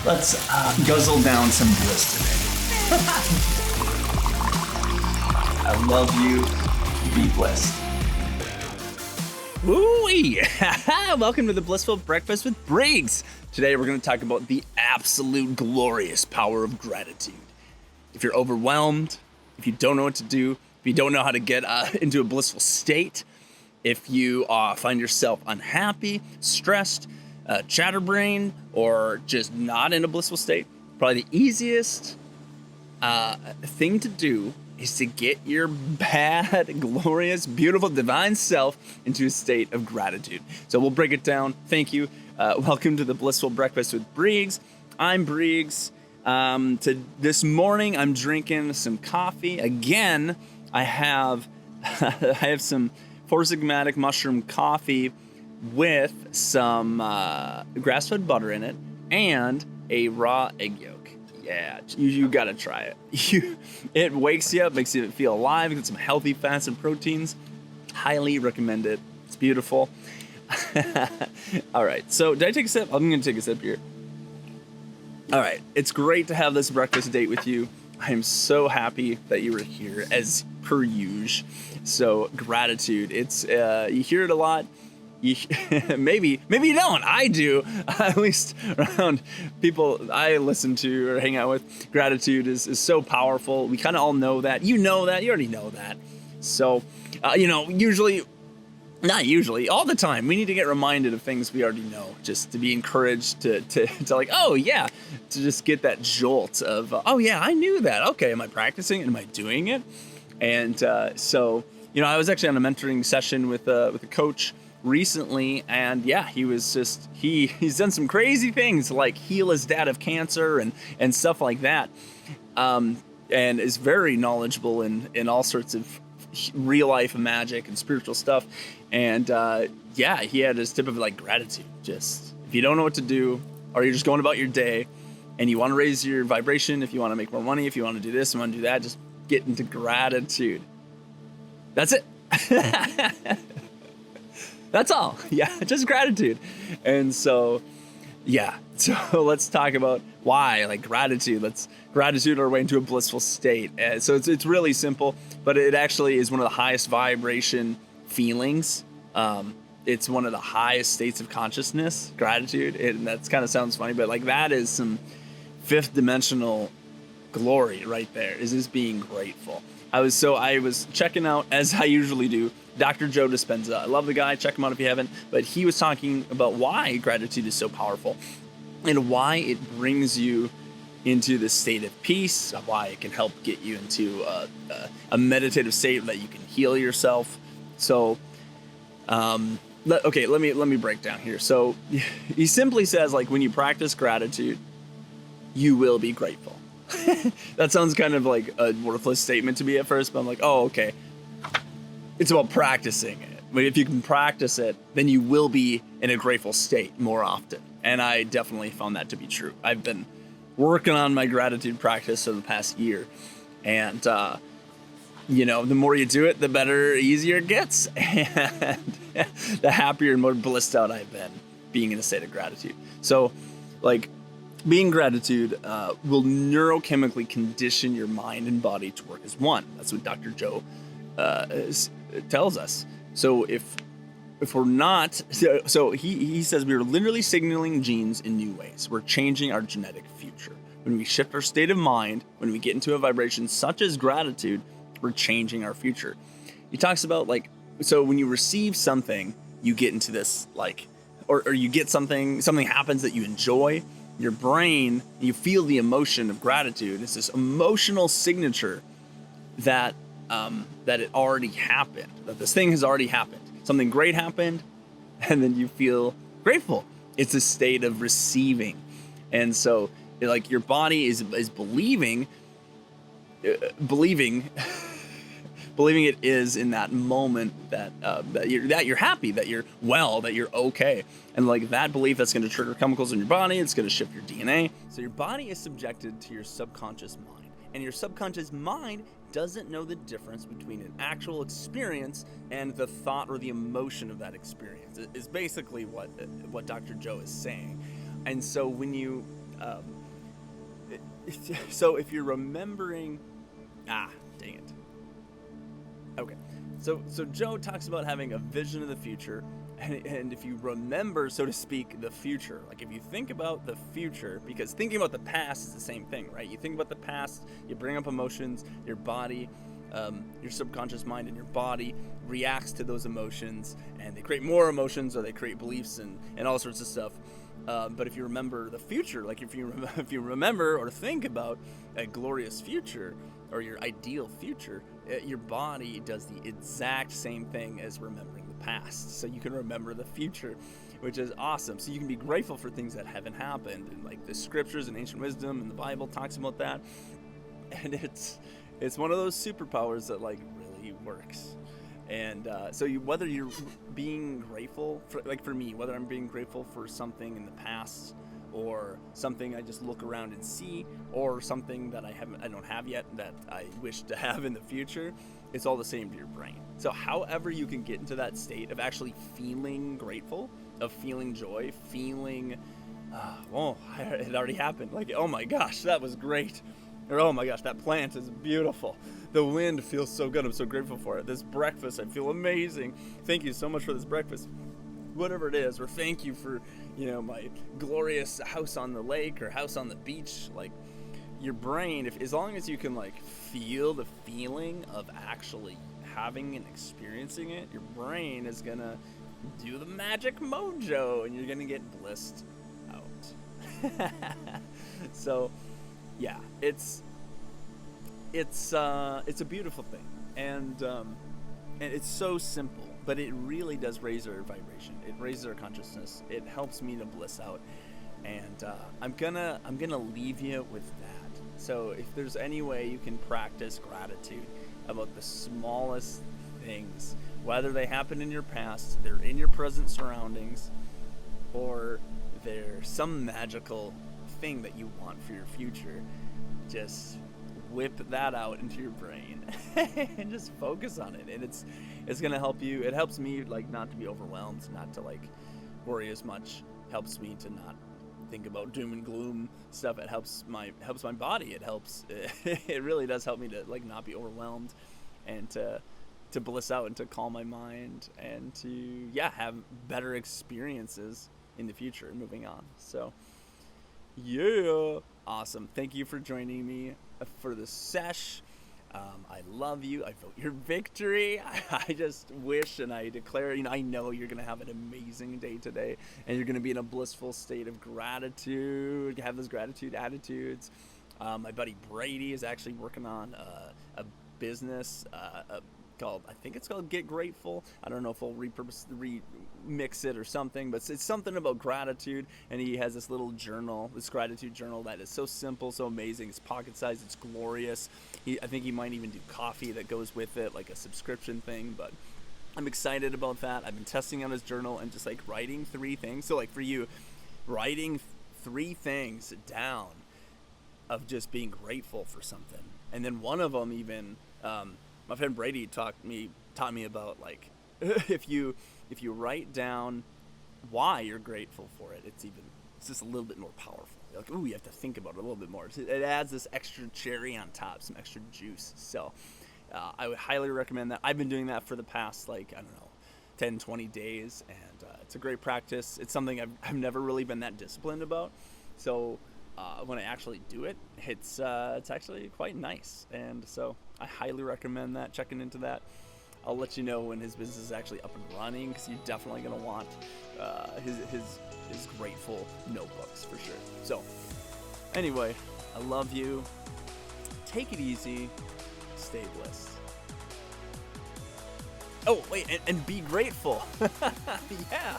Let's guzzle down some bliss today. I love you. Be blessed. Woo-wee! Welcome to the Blissful Breakfast with Breegs. Today we're going to talk about the absolute glorious power of gratitude. If you're overwhelmed, if you don't know what to do, if you don't know how to get into a blissful state, if you find yourself unhappy, stressed, chatterbrain, or just not in a blissful state, probably the easiest thing to do is to get your bad, glorious, beautiful, divine self into a state of gratitude. So we'll break it down. Thank you. Welcome to the Blissful Breakfast with Breegs. I'm Breegs. This morning, I'm drinking some coffee. Again, I have some Four Sigmatic mushroom coffee with some grass-fed butter in it and a raw egg yolk. Yeah, you gotta try it. It wakes you up, makes you feel alive, gets some healthy fats and proteins. Highly recommend it. It's beautiful. All right, so did I take a sip? I'm gonna take a sip here. All right, it's great to have this breakfast date with you. I am so happy that you were here as per usual. So gratitude, it's you hear it a lot. Maybe you don't. I do. At least around people I listen to or hang out with. Gratitude is so powerful. We kind of all know that. You know that. You already know that. So, not usually, all the time, we need to get reminded of things we already know, just to be encouraged to like, oh yeah, to just get that jolt of, oh yeah, I knew that. Okay, am I practicing? Am I doing it? And so, I was actually on a mentoring session with a coach recently, and yeah, he was just he's done some crazy things like heal his dad of cancer and stuff like that, and is very knowledgeable in all sorts of real life magic and spiritual stuff. And yeah, he had his tip of like gratitude. Just if you don't know what to do, or you're just going about your day and you want to raise your vibration, if you want to make more money, if you want to do this, you want to do that, just get into gratitude. That's it. That's all. Yeah, just gratitude. And so, yeah. So let's talk about why, like gratitude. Let's gratitude our way into a blissful state. So it's really simple, but it actually is one of the highest vibration feelings. It's one of the highest states of consciousness, gratitude. And that kind of sounds funny, but like that is some fifth dimensional glory right there, is just being grateful. I was checking out, as I usually do, Dr. Joe Dispenza. I love the guy. Check him out if you haven't. But he was talking about why gratitude is so powerful and why it brings you into the state of peace, why it can help get you into a meditative state that you can heal yourself. So, let me break down here. So he simply says, like, when you practice gratitude, you will be grateful. That sounds kind of like a worthless statement to me at first, but I'm like, oh, okay. It's about practicing it. But if you can practice it, then you will be in a grateful state more often. And I definitely found that to be true. I've been working on my gratitude practice for the past year. And, the more you do it, the better, easier it gets. And the happier and more blissed out I've been being in a state of gratitude. So, like, being gratitude will neurochemically condition your mind and body to work as one. That's what Dr. Joe tells us. So if we're not, so he says we are literally signaling genes in new ways. We're changing our genetic future. When we shift our state of mind, when we get into a vibration such as gratitude, we're changing our future. He talks about, like, so when you receive something, you get into this, like, or you get something happens that you enjoy. Your brain, you feel the emotion of gratitude. It's this emotional signature that it already happened, that this thing has already happened. Something great happened, and then you feel grateful. It's a state of receiving. And so, like, your body is believing it is in that moment that you're happy, that you're well, that you're okay. And like that belief, that's going to trigger chemicals in your body. It's going to shift your DNA. So your body is subjected to your subconscious mind, and your subconscious mind doesn't know the difference between an actual experience and the thought or the emotion of that experience. Is basically what Dr. Joe is saying. And so when you So if you're remembering, dang it. Okay, so Joe talks about having a vision of the future, and if you remember, so to speak, the future, like if you think about the future, because thinking about the past is the same thing, right? You think about the past, you bring up emotions, your body, your subconscious mind and your body reacts to those emotions, and they create more emotions, or they create beliefs and all sorts of stuff. But if you remember the future, like if you remember or think about a glorious future or your ideal future, your body does the exact same thing as remembering the past. So you can remember the future, which is awesome. So you can be grateful for things that haven't happened, and like the scriptures and ancient wisdom and the Bible talks about that. And it's one of those superpowers that like really works. And so whether you're being grateful for, like for me, whether I'm being grateful for something in the past, or something I just look around and see, or something that I don't have yet that I wish to have in the future, it's all the same to your brain. So however you can get into that state of actually feeling grateful, of feeling joy, feeling, it already happened. Like, oh my gosh, that was great. Or, oh my gosh, that plant is beautiful. The wind feels so good. I'm so grateful for it. This breakfast, I feel amazing. Thank you so much for this breakfast. Whatever it is, or thank you for, my glorious house on the lake or house on the beach. Like, your brain, as long as you can like feel the feeling of actually having and experiencing it, your brain is gonna do the magic mojo, and you're gonna get blissed out. So, yeah, it's a beautiful thing, and it's so simple, but it really does raise our vibration. It raises our consciousness. It helps me to bliss out, and I'm gonna leave you with that. So if there's any way you can practice gratitude about the smallest things, whether they happen in your past, they're in your present surroundings, or they're some magical thing that you want for your future, just whip that out into your brain and just focus on it. And it's gonna help you. It helps me like not to be overwhelmed, not to like worry as much. Helps me to not think about doom and gloom stuff. It helps my body. It really does help me to like not be overwhelmed, and to bliss out, and to calm my mind, and to have better experiences in the future and moving on. So awesome. Thank you for joining me for this sesh. I love you. I vote your victory. I just wish and I declare, I know you're going to have an amazing day today, and you're going to be in a blissful state of gratitude, have those gratitude attitudes. My buddy Brady is actually working on a business called, I think it's called Get Grateful. I don't know if I'll remix it or something, but it's something about gratitude. And he has this little journal, this gratitude journal that is so simple, so amazing. It's pocket sized, it's glorious. I think he might even do coffee that goes with it, like a subscription thing. But I'm excited about that. I've been testing out his journal and just like writing 3 things. So like for you, writing 3 things down of just being grateful for something. And then one of them even, my friend Brady taught me about like if you write down why you're grateful for it, it's just a little bit more powerful. You're like, ooh, you have to think about it a little bit more. It adds this extra cherry on top, some extra juice. So I would highly recommend that. I've been doing that for the past 10, 20 days, and it's a great practice. It's something I've never really been that disciplined about. So when I actually do it, it's actually quite nice, and so I highly recommend that, checking into that. I'll let you know when his business is actually up and running, because you're definitely going to want his grateful notebooks for sure. So anyway, I love you. Take it easy. Stay blessed. Oh, wait, and be grateful. Yeah.